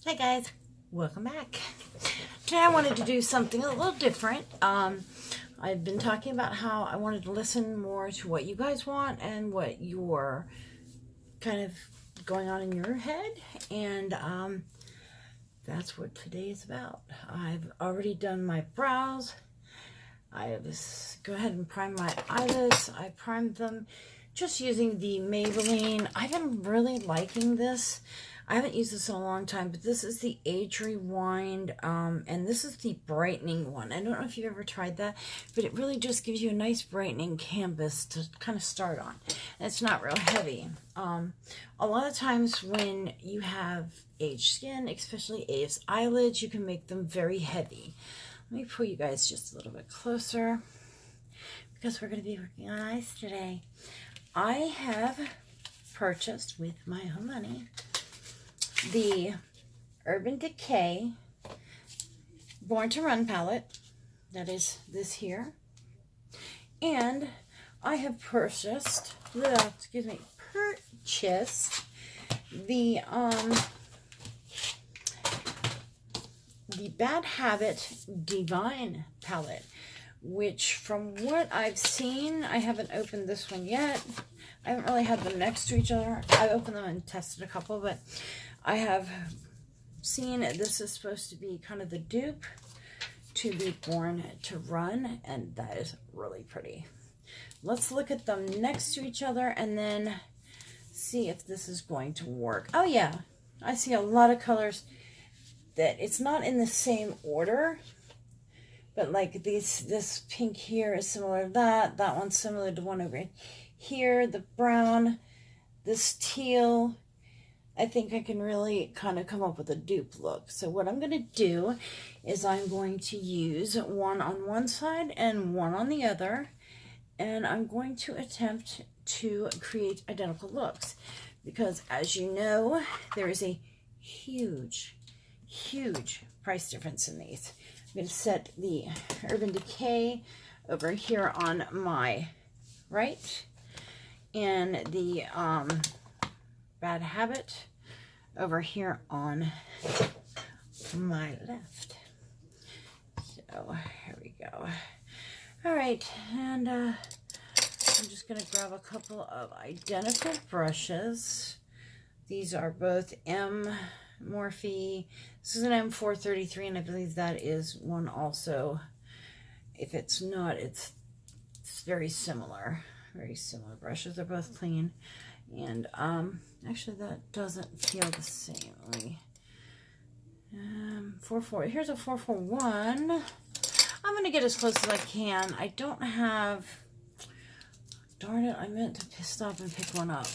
Hi guys, welcome back. Today I wanted to do something a little different. I've been talking about how I wanted to listen more to what you guys want and what you're kind of going on in your head, and that's what today is about. I've already done my brows. Go ahead and prime my eyelids. I primed them just using the Maybelline. I've been really liking this. I haven't used this in a long time, but this is the Age Rewind, and this is the brightening one. I don't know if you've ever tried that, but it really just gives you a nice brightening canvas to kind of start on. And it's not real heavy. A lot of times when you have aged skin, especially aged eyelids, you can make them very heavy. Let me pull you guys just a little bit closer because we're going to be working on eyes today. I have purchased with my own money the Urban Decay Born to Run palette. That is this here. And I have purchased the Bad Habbit Divine palette, which from what I've seen, I haven't opened this one yet. I haven't really had them next to each other. I opened them and tested a couple, but I have seen this is supposed to be kind of the dupe to the Born to Run, and that is really pretty. Let's look at them next to each other and then see if this is going to work. Oh yeah, I see a lot of colors that it's not in the same order, but like this pink here is similar to that. That one's similar to one over here. The brown, this teal. I think I can really kind of come up with a dupe look. So what I'm going to do is I'm going to use one on one side and one on the other. And I'm going to attempt to create identical looks. Because as you know, there is a huge price difference in these. I'm going to set the Urban Decay over here on my right, and the Bad Habbit over here on my left. So here we go. All right, and I'm just going to grab a couple of identical brushes. These are both Morphe. This is an M433, and I believe that is one also. If it's not, it's very similar. Very similar brushes. They're both clean. And actually that doesn't feel the same. Let me 4-4. Here's a 441. I'm going to get as close as I can. I don't have... Darn it, I meant to stop and pick one up.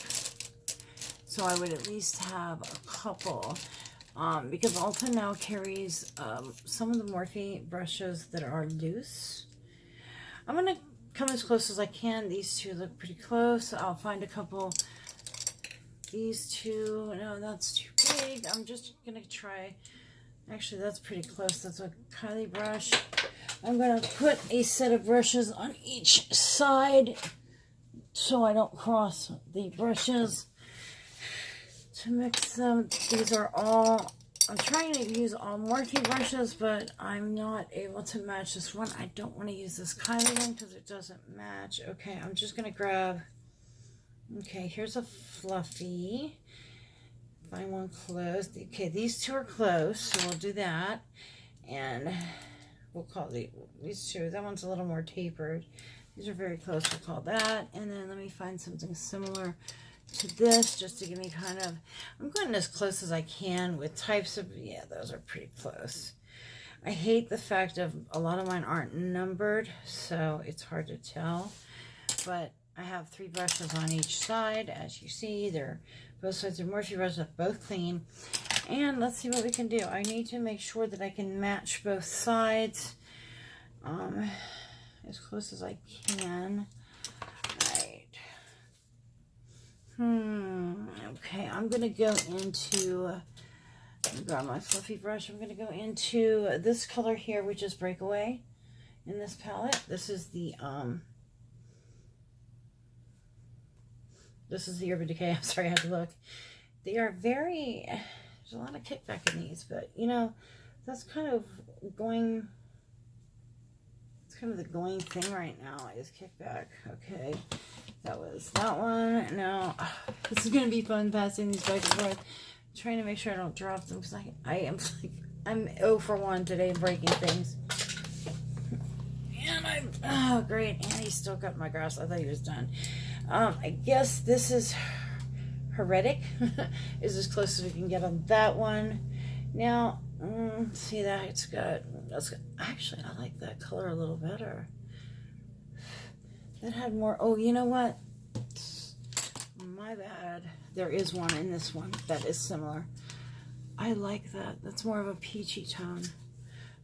So I would at least have a couple. Because Ulta now carries some of the Morphe brushes that are loose. I'm going to come as close as I can. These two look pretty close. I'll find a couple. These two, no, that's too big. I'm just going to try. Actually, that's pretty close. That's a Kylie brush. I'm going to put a set of brushes on each side so I don't cross the brushes to mix them. These are all, I'm trying to use all Morphe brushes, but I'm not able to match this one. I don't want to use this Kylie one because it doesn't match. Okay, I'm just going to grab, okay, here's a fluffy. Find one close. Okay, these two are close, so we'll do that. And we'll call these two, that one's a little more tapered. These are very close, we'll call that. And then let me find something similar to this, just to give me kind of, I'm going as close as I can with types of, yeah, those are pretty close. I hate the fact of a lot of mine aren't numbered, so it's hard to tell. But I have 3 brushes on each side, as you see. They're both sides are Morphe brushes, both clean. And let's see what we can do. I need to make sure that I can match both sides as close as I can. Okay, I'm going to go into, grab my fluffy brush. I'm going to go into this color here, which is Breakaway in this palette. This is the Urban Decay. I'm sorry, I had to look. They are very There's a lot of kickback in these, but you know, that's kind of going, it's kind of the going thing right now is kickback. Okay, that was that one. Now, this is going to be fun passing these back and forth. I'm trying to make sure I don't drop them because I am like, I'm 0 for 1 today breaking things. And oh great, and he still cut my grass. I thought he was done. I guess this is Heretic. Is as close as we can get on that one. Now, see that it's got, actually I like that color a little better. That had more, oh, you know what? My bad. There is one in this one that is similar. I like that. That's more of a peachy tone.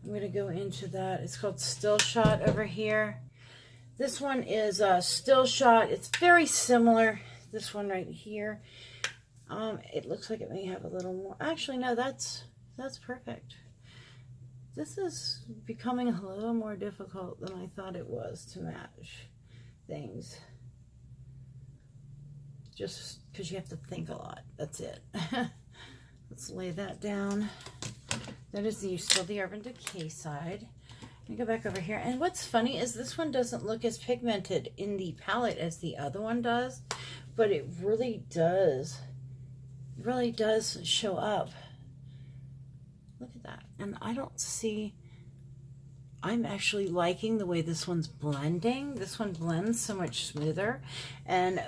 I'm going to go into that. It's called Still Shot over here. This one is Still Shot. It's very similar. This one right here. It looks like it may have a little more. Actually, no, that's perfect. This is becoming a little more difficult than I thought it was to match things. Just because you have to think a lot. That's it. Let's lay that down. That is still the Urban Decay side. Let me go back over here. And what's funny is this one doesn't look as pigmented in the palette as the other one does. But it really does. It really does show up. Look at that. And I don't see... I'm actually liking the way this one's blending. This one blends so much smoother. And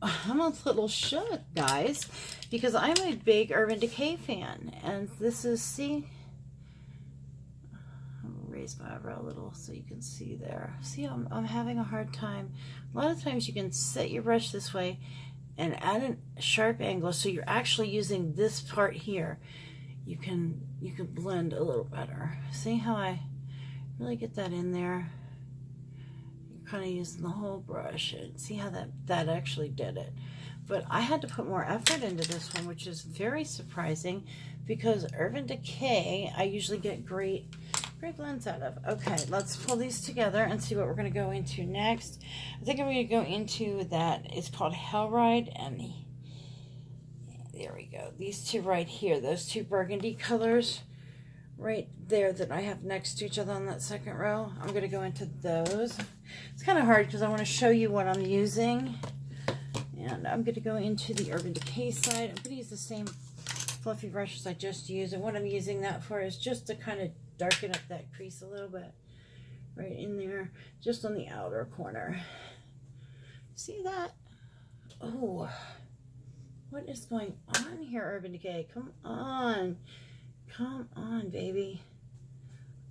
I'm a little shook, guys, because I'm a big Urban Decay fan. And this is, see... Raise my eyebrow a little so you can see there. See, I'm having a hard time. A lot of times you can set your brush this way and add a sharp angle so you're actually using this part here. You can blend a little better. See how I really get that in there? You're kind of using the whole brush and see how that actually did it. But I had to put more effort into this one, which is very surprising because Urban Decay I usually get great blends out of. Okay, let's pull these together and see what we're going to go into next. I think I'm going to go into that. It's called Hell Ride, and there we go. These two right here, those two burgundy colors right there that I have next to each other on that second row. I'm going to go into those. It's kind of hard because I want to show you what I'm using. And I'm going to go into the Urban Decay side. I'm going to use the same fluffy brushes I just used. And what I'm using that for is just to kind of darken up that crease a little bit. Right in there. Just on the outer corner. See that? Oh. What is going on here, Urban Decay? Come on. Come on, baby.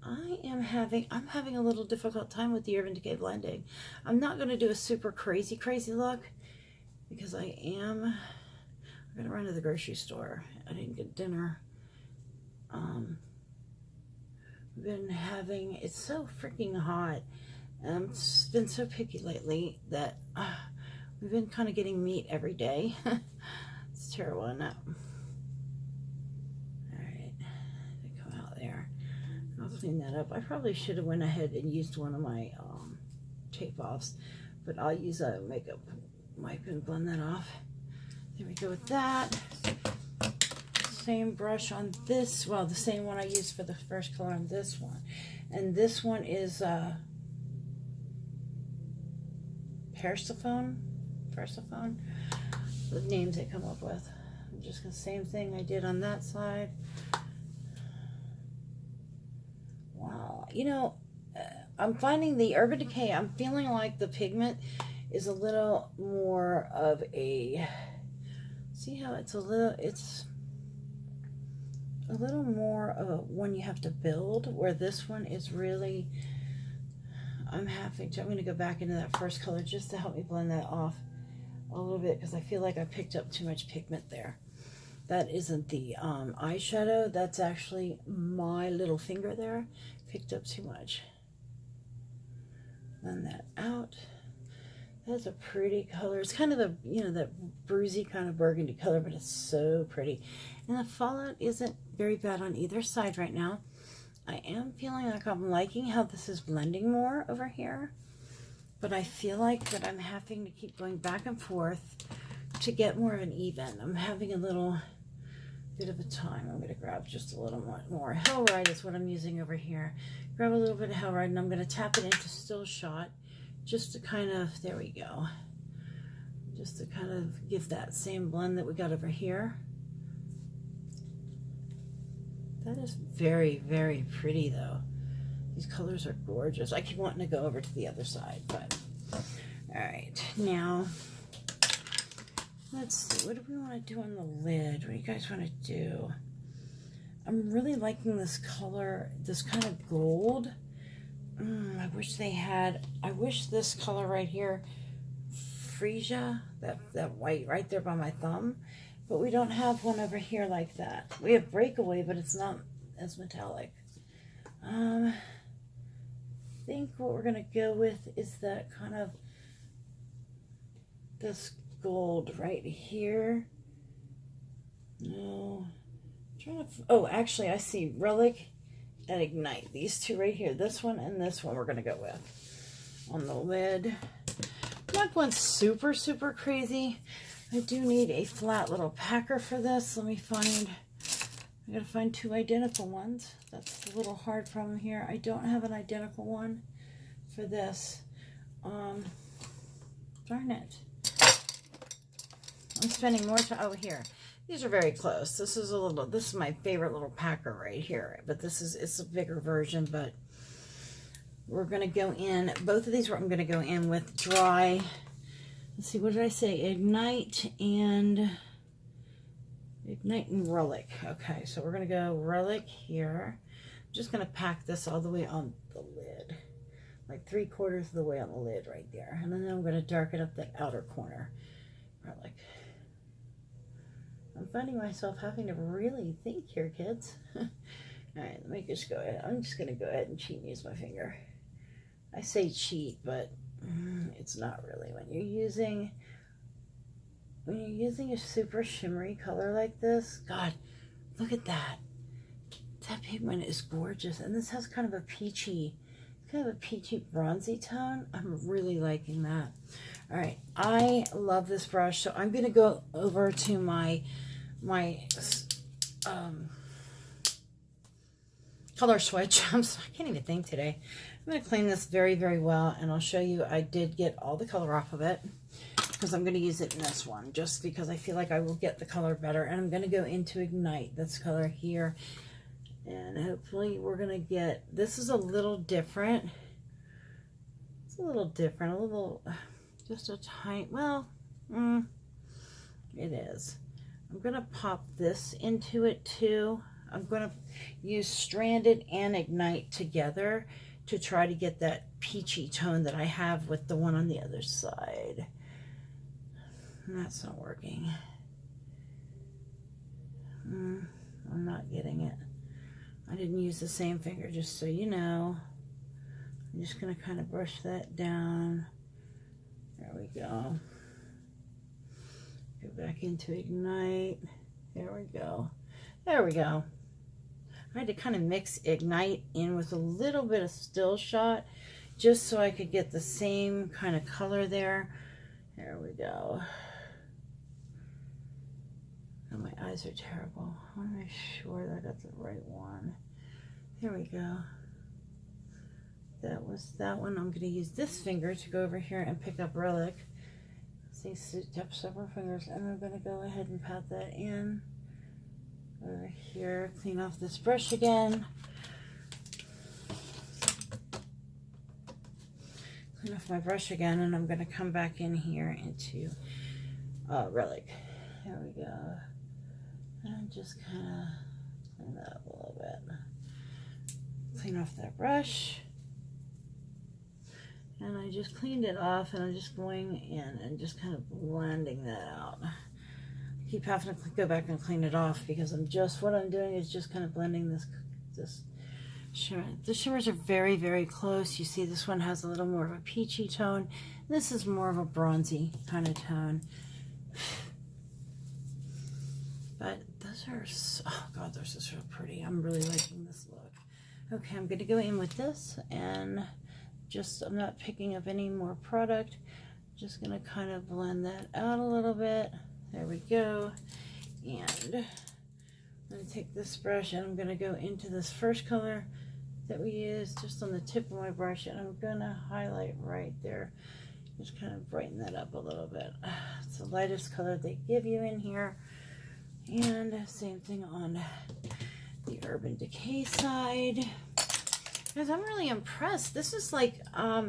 I'm having a little difficult time with the Urban Decay blending. I'm not going to do a super crazy look because I'm going to run to the grocery store. I didn't get dinner. We've been having, it's so freaking hot. It's been so picky lately that we've been kind of getting meat every day. It's terrible enough. Alright, they come out there. I'll clean that up. I probably should have went ahead and used one of my tape offs, but I'll use a makeup wipe and blend that off. There we go with that. Same brush on this, well, the same one I used for the first color on this one. And this one is Persephone, the names they come up with. I'm just gonna same thing I did on that side. Wow, you know, I'm finding the Urban Decay, I'm feeling like the pigment is a little more of a, see how it's a little more of a one you have to build, where this one is really, I'm going to go back into that first color just to help me blend that off a little bit, because I feel like I picked up too much pigment there. That isn't the eyeshadow, that's actually my little finger there, picked up too much. Blend that out. That's a pretty color. It's kind of the, you know, that bruisey kind of burgundy color, but it's so pretty. And the fallout isn't very bad on either side right now. I am feeling like I'm liking how this is blending more over here, but I feel like that I'm having to keep going back and forth to get more of an even. I'm having a little bit of a time. I'm going to grab just a little more. Hellride is what I'm using over here. Grab a little bit of Hellride, and I'm going to tap it into Still Shot just to kind of, there we go. Just to kind of give that same blend that we got over here. That is very, very pretty though. These colors are gorgeous. I keep wanting to go over to the other side, but all right. Now, let's see. What do we want to do on the lid? What do you guys want to do? I'm really liking this color, this kind of gold. I wish they had, I wish this color right here, freesia, that white right there by my thumb, but we don't have one over here like that. We have breakaway, but it's not as metallic. I think what we're gonna go with is that kind of this gold right here. No, I'm trying to, oh, actually I see Relic and Ignite. These two right here, this one and this one we're gonna go with on the lid. I'm not going super, super crazy. I do need a flat little packer for this. Let me find, I gotta find two identical ones. That's a little hard problem here. I don't have an identical one for this. Darn it. I'm spending more time, oh here. These are very close. This is my favorite little packer right here. But it's a bigger version, but we're gonna go in, both of these I'm gonna go in with dry, let's see, what did I say? Ignite and Relic. Okay, so we're gonna go Relic here. I'm just gonna pack this all the way on the lid, like 3/4 of the way on the lid right there. And then I'm gonna darken up that outer corner. Relic. I'm finding myself having to really think here, kids. All right, let me just go ahead. I'm just gonna go ahead and cheat and use my finger. I say cheat, but it's not really. When you're using a super shimmery color like this, God, look at that. That pigment is gorgeous. And this has kind of a peachy bronzy tone. I'm really liking that. All right, I love this brush. So I'm gonna go over to my color switch. I can't even think today. I'm going to clean this very, very well, and I'll show you I did get all the color off of it because I'm going to use it in this one just because I feel like I will get the color better. And I'm going to go into Ignite, this color here, and hopefully we're going to get, this is a little different. It's a little different, just a tiny, well, it is. I'm going to pop this into it too. I'm going to use Stranded and Ignite together to try to get that peachy tone that I have with the one on the other side. And that's not working. I'm not getting it. I didn't use the same finger, just so you know. I'm just going to kind of brush that down. There we go. Go back into Ignite. There we go. There we go. I had to kind of mix Ignite in with a little bit of Still Shot just so I could get the same kind of color there. There we go. Oh, my eyes are terrible. I want to make sure that I got the right one. There we go. That was that one. I'm going to use this finger to go over here and pick up Relic. See, tap several fingers, and I'm going to go ahead and pat that in. Over here, clean off this brush again. Clean off my brush again, and I'm going to come back in here into Relic. There we go. And just kind of clean that up a little bit. Clean off that brush. And I just cleaned it off, and I'm just going in and just kind of blending that out. I keep having to go back and clean it off because what I'm doing is just kind of blending this shimmer. The shimmers are very, very close. You see this one has a little more of a peachy tone. This is more of a bronzy kind of tone. But those are, oh God, those are so pretty. I'm really liking this look. Okay, I'm going to go in with this, and I'm not picking up any more product. Just going to kind of blend that out a little bit. There we go. And I'm going to take this brush and I'm going to go into this first color that we used just on the tip of my brush, and I'm going to highlight right there. Just kind of brighten that up a little bit. It's the lightest color they give you in here. And same thing on the Urban Decay side. Guys, I'm really impressed. This is like, I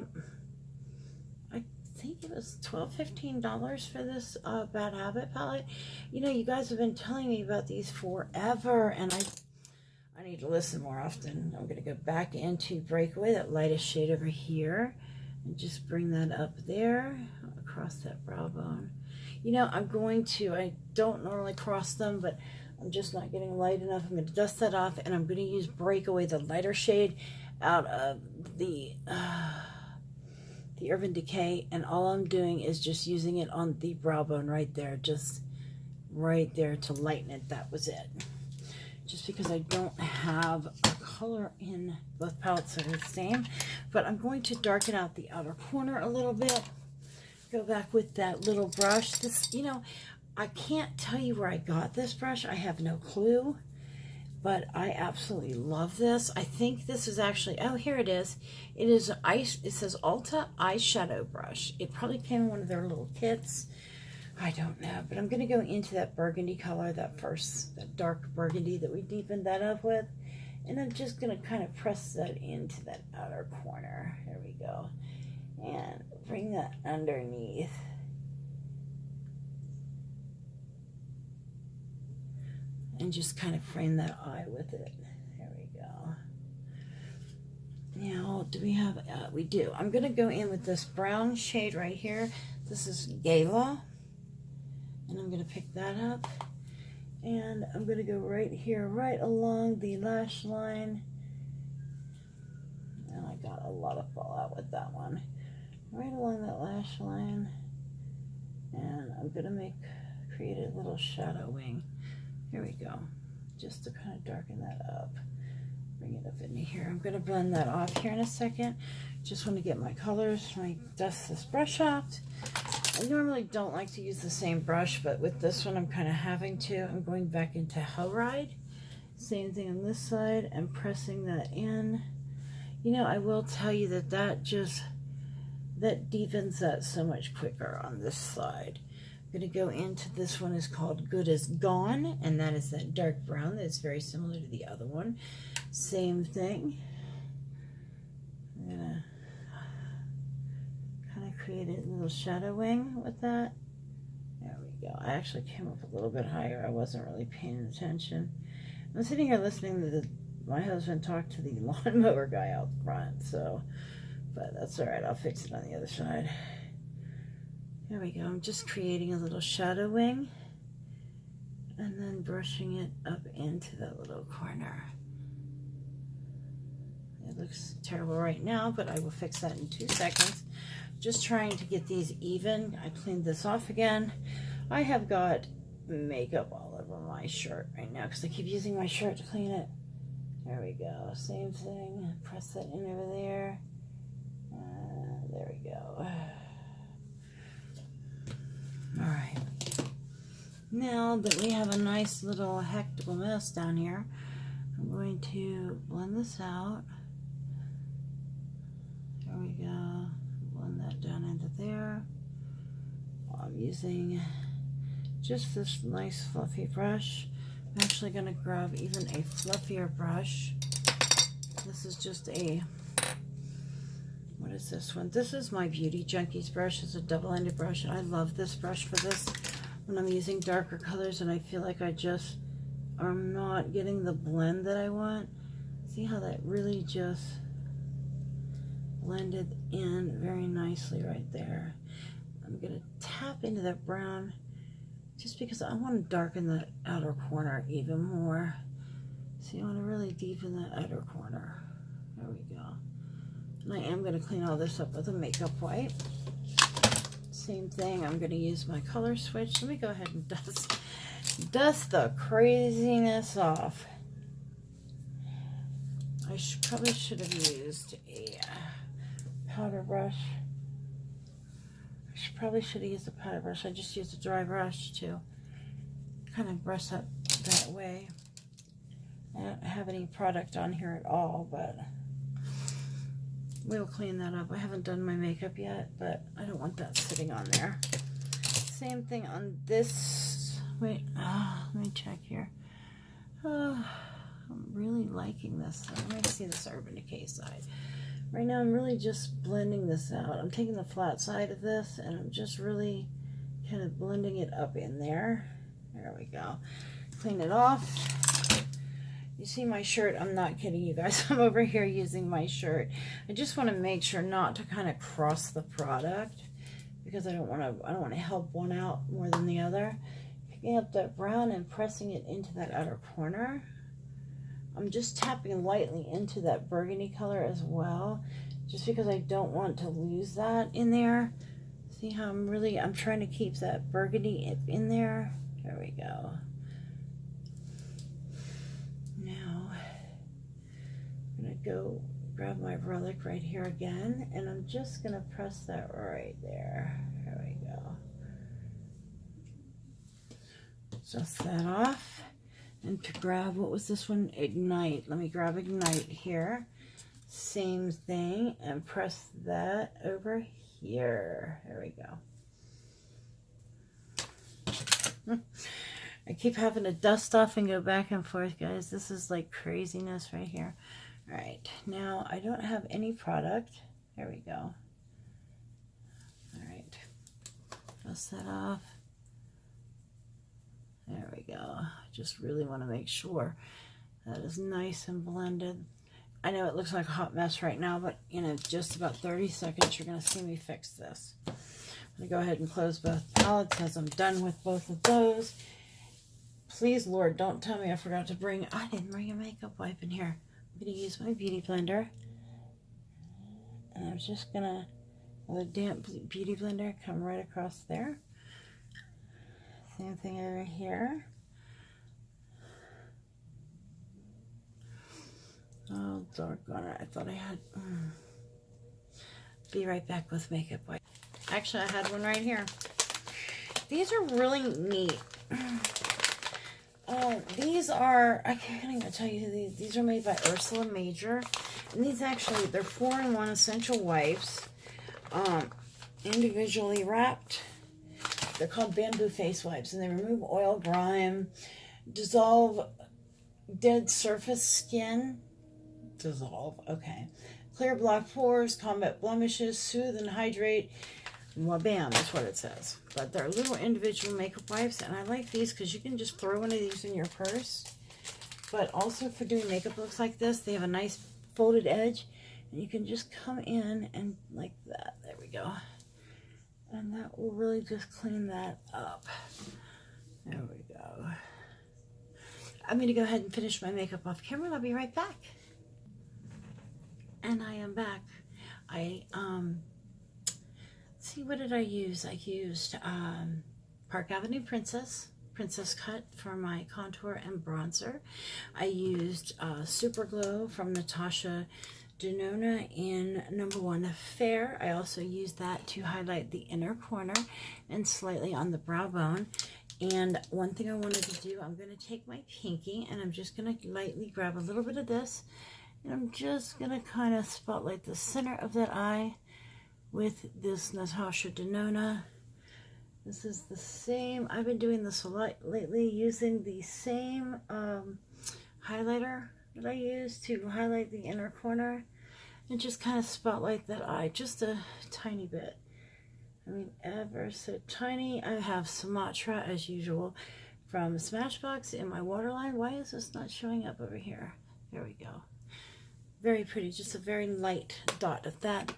think it was $12, $15 for this Bad Habbit palette. You know, you guys have been telling me about these forever, and I need to listen more often. I'm going to go back into Breakaway, that lightest shade over here, and just bring that up there across that brow bone. You know, I don't normally cross them, but I'm just not getting light enough. I'm going to dust that off, and I'm going to use Breakaway, the lighter shade, out of the Urban Decay, and all I'm doing is just using it on the brow bone right there, just right there to lighten it. That was it. Just because I don't have a color in both palettes that are the same, but I'm going to darken out the outer corner a little bit. Go back with that little brush. This, you know, I can't tell you where I got this brush. I have no clue, but I absolutely love this. I think this is actually, oh, here it is. It is it says Ulta eyeshadow brush. It probably came in one of their little kits. I don't know, but I'm going to go into that burgundy color, that dark burgundy that we deepened that up with, and I'm just going to kind of press that into that outer corner. There we go. And bring that underneath. And just kind of frame that eye with it. There we go. Now, do we have, we do. I'm going to go in with this brown shade right here. This is Gala. And I'm going to pick that up. And I'm going to go right here, right along the lash line. And I got a lot of fallout with that one. Right along that lash line. And I'm going to create a little shadow wing. Here we go. Just to kind of darken that up. Bring it up into here. I'm going to blend that off here in a second. Just want to get my colors. Let me dust this brush off. I normally don't like to use the same brush, but with this one I'm kind of having to. I'm going back into Hellride. Same thing on this side and pressing that in. You know, I will tell you that that deepens that so much quicker on this side. I'm going to go into this one, is called Good As Gone, and that is that dark brown that's very similar to the other one. Same thing. I'm going to kind of create a little shadow wing with that. There we go. I actually came up a little bit higher. I wasn't really paying attention. I'm sitting here listening to my husband talk to the lawnmower guy out front, so, but that's all right. I'll fix it on the other side. There we go. I'm just creating a little shadow wing and then brushing it up into that little corner. It looks terrible right now, but I will fix that in 2 seconds. Just trying to get these even. I cleaned this off again. I have got makeup all over my shirt right now because I keep using my shirt to clean it. There we go. Same thing. Press that in over there. There we go. Alright, now that we have a nice little hectable mess down here, I'm going to blend this out. There we go. Blend that down into there. I'm using just this nice fluffy brush. I'm actually going to grab even a fluffier brush. This is just a, what is this one? This is my Beauty Junkies brush. It's a double-ended brush. I love this brush for this when I'm using darker colors and I feel like I'm not getting the blend that I want. See how that really just blended in very nicely right there. I'm going to tap into that brown just because I want to darken the outer corner even more. So you want to really deepen that outer corner. There we go. And I am going to clean all this up with a makeup wipe. Same thing, I'm going to use my color switch. Let me go ahead and dust the craziness off. I probably should have used a powder brush. Probably should have used a powder brush. I just used a dry brush to kind of brush up that way. I don't have any product on here at all, but we'll clean that up. I haven't done my makeup yet, but I don't want that sitting on there. Same thing on this. Wait, let me check here. I'm really liking this. Let me see this Urban Decay side. Right now I'm really just blending this out. I'm taking the flat side of this and I'm just really kind of blending it up in there. There we go. Clean it off. You see my shirt? I'm not kidding you guys. I'm over here using my shirt. I just want to make sure not to kind of cross the product because I don't want to help one out more than the other. Picking up that brown and pressing it into that outer corner. I'm just tapping lightly into that burgundy color as well, just because I don't want to lose that in there. See how I'm trying to keep that burgundy in there. There we go. Now, I'm going to go grab my relic right here again, and I'm just going to press that right there. There we go. Dust that off. And to grab, what was this one? Ignite. Let me grab Ignite here. Same thing, and press that over here. There we go. I keep having to dust off and go back and forth, guys. This is like craziness right here. All right, now I don't have any product. There we go. All right, dust that off. There we go. Just really want to make sure that is nice and blended. I know it looks like a hot mess right now, but in just about 30 seconds, you're going to see me fix this. I'm going to go ahead and close both palettes as I'm done with both of those. Please, Lord, don't tell me I forgot to bring... I didn't bring a makeup wipe in here. I'm going to use my beauty blender. And I'm just going to, with a damp beauty blender, come right across there. Same thing over here. Oh, doggone it. I thought I had... Be right back with makeup wipe. Actually, I had one right here. These are really neat. These are... I can't even tell you who these... These are made by Ursula Major. And these actually... They're 4-in-1 essential wipes. Individually wrapped. They're called bamboo face wipes, and they remove oil, grime, dissolve dead surface skin. Dissolve, okay. Clear block pores, combat blemishes, soothe and hydrate. Wabam, that's what it says. But they're little individual makeup wipes, and I like these because you can just throw one of these in your purse. But also for doing makeup looks like this, they have a nice folded edge, and you can just come in and like that. There we go. And that will really just clean that up. There we go. I'm going to go ahead and finish my makeup off camera, and I'll be right back. And I am back. See, what did I use? I used Park Avenue Princess Cut for my contour and bronzer. I used Super Glow from Natasha Denona in #1 Fair. I also used that to highlight the inner corner and slightly on the brow bone. And one thing I wanted to do, I'm going to take my pinky and I'm just going to lightly grab a little bit of this. And I'm just going to kind of spotlight the center of that eye with this Natasha Denona. This is the same, I've been doing this a lot lately, using the same highlighter that I use to highlight the inner corner. And just kind of spotlight that eye, just a tiny bit. I mean, ever so tiny. I have Sumatra, as usual, from Smashbox in my waterline. Why is this not showing up over here? There we go. Very pretty, just a very light dot of that.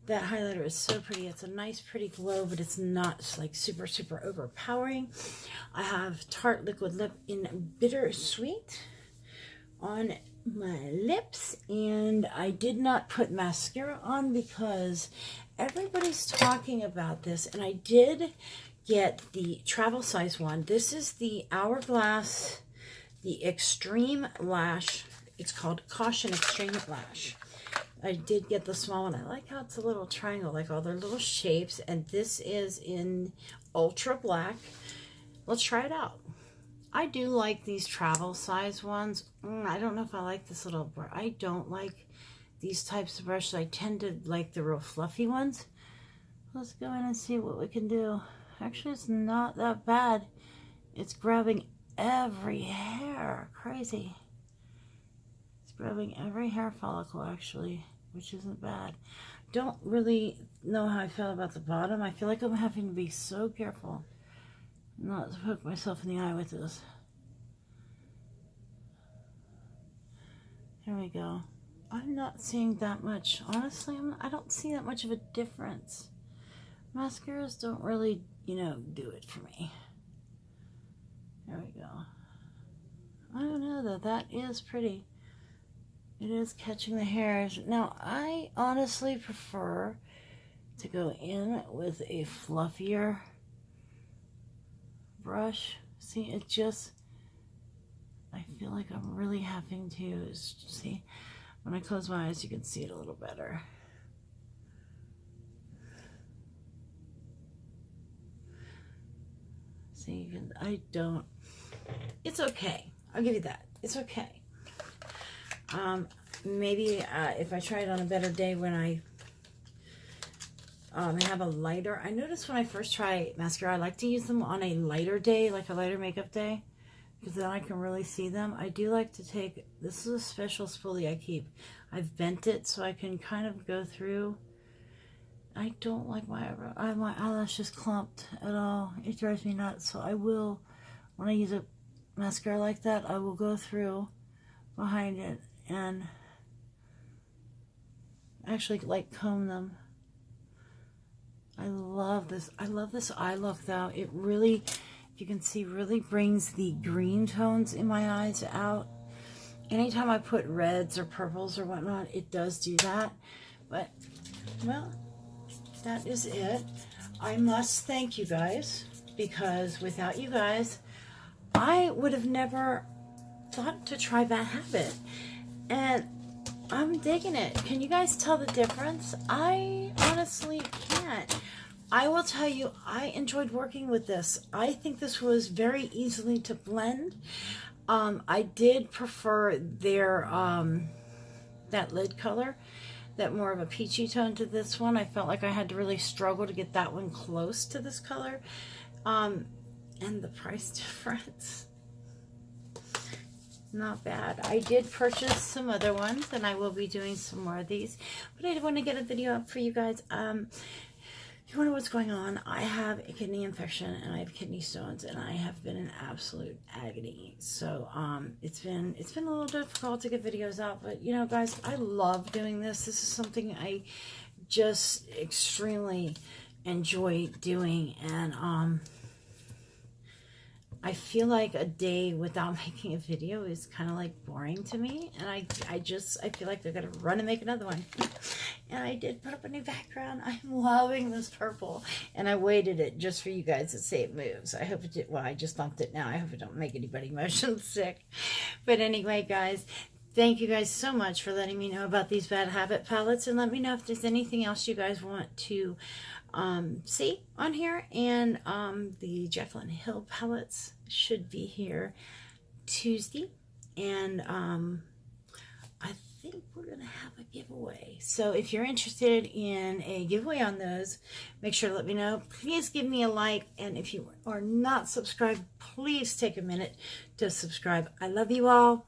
That highlighter is so pretty. It's a nice, pretty glow, but it's not like super, super overpowering. I have Tarte Liquid Lip in Bittersweet on my lips, and I did not put mascara on because everybody's talking about this, and I did get the travel size one. This is the Hourglass, the Extreme Lash. It's called Caution Extreme Lash. I did get the small one. I like how it's a little triangle, like all their little shapes, and this is in Ultra Black. Let's try it out. I do like these travel size ones. I don't know if I like this little brush. I don't like these types of brushes. I tend to like the real fluffy ones. Let's go in and see what we can do. Actually, it's not that bad. It's grabbing every hair. Crazy. It's grabbing every hair follicle, actually, which isn't bad. Don't really know how I feel about the bottom. I feel like I'm having to be so careful not to poke myself in the eye with this. Here we go. I'm not seeing that much. Honestly, I don't see that much of a difference. Mascaras don't really, you know, do it for me. There we go. I don't know though. That is pretty. It is catching the hairs. Now, I honestly prefer to go in with a fluffier brush. See, it just, I feel like I'm really having to, see, when I close my eyes, you can see it a little better. See, you can, it's okay. I'll give you that. It's okay. Maybe if I try it on a better day when I have a lighter. I notice when I first try mascara, I like to use them on a lighter day, like a lighter makeup day, because then I can really see them. I do like to take, this is a special spoolie I keep. I've bent it so I can kind of go through. I don't like my eyelashes clumped at all. It drives me nuts. So I will, when I use a mascara like that, I will go through behind it and actually like comb them. I love this. I love this eye look though. It really, you can see, really brings the green tones in my eyes out. Anytime I put reds or purples or whatnot, it does do that. But, well, that is it. I must thank you guys, because without you guys, I would have never thought to try Bad Habbit. And I'm digging it. Can you guys tell the difference? I honestly can't. I will tell you, I enjoyed working with this. I think this was very easily to blend. I did prefer their, that lid color, that more of a peachy tone to this one. I felt like I had to really struggle to get that one close to this color. And the price difference, not bad. I did purchase some other ones, and I will be doing some more of these, but I did want to get a video up for you guys. If you wonder what's going on, I have a kidney infection and I have kidney stones, and I have been in absolute agony. So it's been a little difficult to get videos out, but you know, guys, I love doing this. This is something I just extremely enjoy doing, and I feel like a day without making a video is kind of like boring to me, and I feel like I gotta run and make another one. And I did put up a new background. I'm loving this purple, and I waited it just for you guys to say it moves. I hope it did. Well, I just thumped it now. I hope it don't make anybody motion sick. But anyway, guys, thank you guys so much for letting me know about these Bad Habbit palettes, and let me know if there's anything else you guys want to see on here. And the Jaclyn Hill palettes should be here Tuesday, and I think we're gonna have a giveaway. So if you're interested in a giveaway on those, make sure to let me know. Please give me a like, and if you are not subscribed, please take a minute to subscribe. I love you all.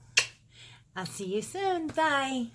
I'll see you soon. Bye.